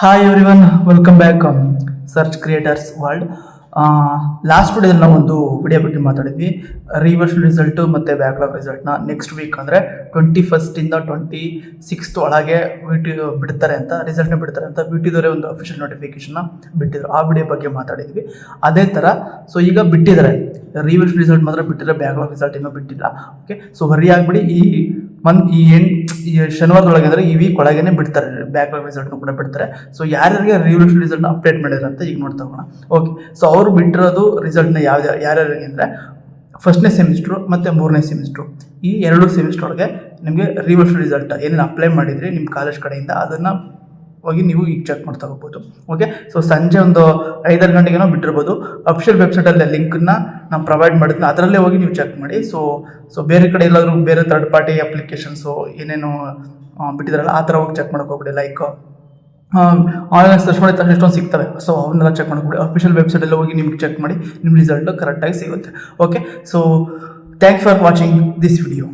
Hi everyone, welcome back search creators world. Last ವಿಡಿಯೋದಲ್ಲಿ ನಾವು ಒಂದು ವಿಡಿಯೋ ಬಗ್ಗೆ ಮಾತಾಡಿದ್ವಿ. ರಿವರ್ಷನ್ ರಿಸಲ್ಟು ಮತ್ತು ಬ್ಯಾಕ್ಲಾಗ್ ರಿಸಲ್ಟ್ನ ನೆಕ್ಸ್ಟ್ ವೀಕ್ ಅಂದರೆ 21 26 ಒಳಗೆ ಬಿಡ್ತಾರೆ ಅಂತ, ರಿಸಲ್ಟ್ನ ಬಿಡ್ತಾರೆ ಅಂತ ವಿಟಿದವರೇ ಒಂದು ಅಫಿಷಿಯಲ್ ನೋಟಿಫಿಕೇಶನ್ನ ಬಿಟ್ಟಿದ್ರು. ಆ ವಿಡಿಯೋ ಬಗ್ಗೆ ಮಾತಾಡಿದ್ವಿ. ಅದೇ ಥರ ಸೊ ಈಗ ಬಿಟ್ಟಿದ್ದಾರೆ, ರಿವರ್ಷನ್ ರಿಸಲ್ಟ್ ಮಾತ್ರ ಬಿಟ್ಟಿದ್ದಾರೆ, ಬ್ಯಾಕ್ಲಾಗ್ ರಿಸಲ್ಟ್ ಇನ್ನೂ ಬಿಟ್ಟಿಲ್ಲ. ಓಕೆ, ಸೊ ವರಿ ಆಗಿಬಿಡಿ. ಈ ಶನಿವಾರದೊಳಗೆ ಅಂದರೆ ಈ ವೀಕ್ ಒಳಗೇ ಬಿಡ್ತಾರೆ, ಬ್ಯಾಕ್ಲಾಗ್ ರಿಸಲ್ಟ್ನು ಕೂಡ ಬಿಡ್ತಾರೆ. ಸೊ ಯಾರ್ಯಾರಿಗೆ ರಿವರ್ಷನ್ ರಿಸಲ್ಟ್ನ ಅಪ್ಡೇಟ್ ಮಾಡಿದ್ರು ಅಂತ ಈಗ ನೋಡ್ತಾ ಹೋಗೋಣ. ಓಕೆ, ಸೊ ಅವರು ಬಿಟ್ಟಿರೋದು ರಿಸಲ್ಟ್ನ ಯಾರ್ಯಾರಿಗೆ ಅಂದರೆ ಫಸ್ಟ್ನೇ ಸೆಮಿಸ್ಟ್ರು ಮತ್ತು 3ನೇ ಸೆಮಿಸ್ಟ್ರು, ಈ 2 ಸೆಮಿಸ್ಟ್ರ್ ಒಳಗೆ ನಿಮಗೆ ರಿವರ್ಷನ್ ರಿಸಲ್ಟ್ ಏನೇನು ಅಪ್ಲೈ ಮಾಡಿದ್ರಿ ನಿಮ್ಮ ಕಾಲೇಜ್ ಕಡೆಯಿಂದ ಅದನ್ನು ಹೋಗಿ ನೀವು ಈಗ ಚೆಕ್ ಮಾಡ್ತಾ ಹೋಗ್ಬೋದು. ಓಕೆ, ಸೊ ಸಂಜೆ ಒಂದು 5 ಗಂಟೆಗೇನೋ ಬಿಟ್ಟಿರ್ಬೋದು. ಅಫಿಷಿಯಲ್ ವೆಬ್ಸೈಟಲ್ಲಿ ಲಿಂಕನ್ನು ನಾನು ಪ್ರೊವೈಡ್ ಮಾಡಿದ್ದೀನಿ, ಅದರಲ್ಲೇ ಹೋಗಿ ನೀವು ಚೆಕ್ ಮಾಡಿ. ಸೊ ಬೇರೆ ಕಡೆ ಎಲ್ಲಾದರೂ ಬೇರೆ ಥರ್ಡ್ ಪಾರ್ಟಿ ಅಪ್ಲಿಕೇಶನ್ಸು ಏನೇನು ಬಿಟ್ಟಿದಾರಲ್ಲ ಆ ಥರ ಹೋಗಿ ಚೆಕ್ ಮಾಡ್ಕೋಬಿಡಿ. ಲೈಕ್ ಆನ್ಲೈನ್ ಸರ್ಚ್ ಮಾಡಿ ತಕ್ಷಣ ಎಷ್ಟೊಂದು ಸಿಗ್ತವೆ, ಸೊ ಅವನ್ನೆಲ್ಲ ಚೆಕ್ ಮಾಡ್ಕೊಬಿಡಿ. ಅಫಿಷಿಯಲ್ ವೆಬ್ಸೈಟಲ್ಲಿ ಹೋಗಿ ನಿಮ್ಗೆ ಚೆಕ್ ಮಾಡಿ ನಿಮ್ಮ ರಿಸಲ್ಟ್ ಕರೆಕ್ಟಾಗಿ ಸಿಗುತ್ತೆ. Okay, so thanks for watching this video.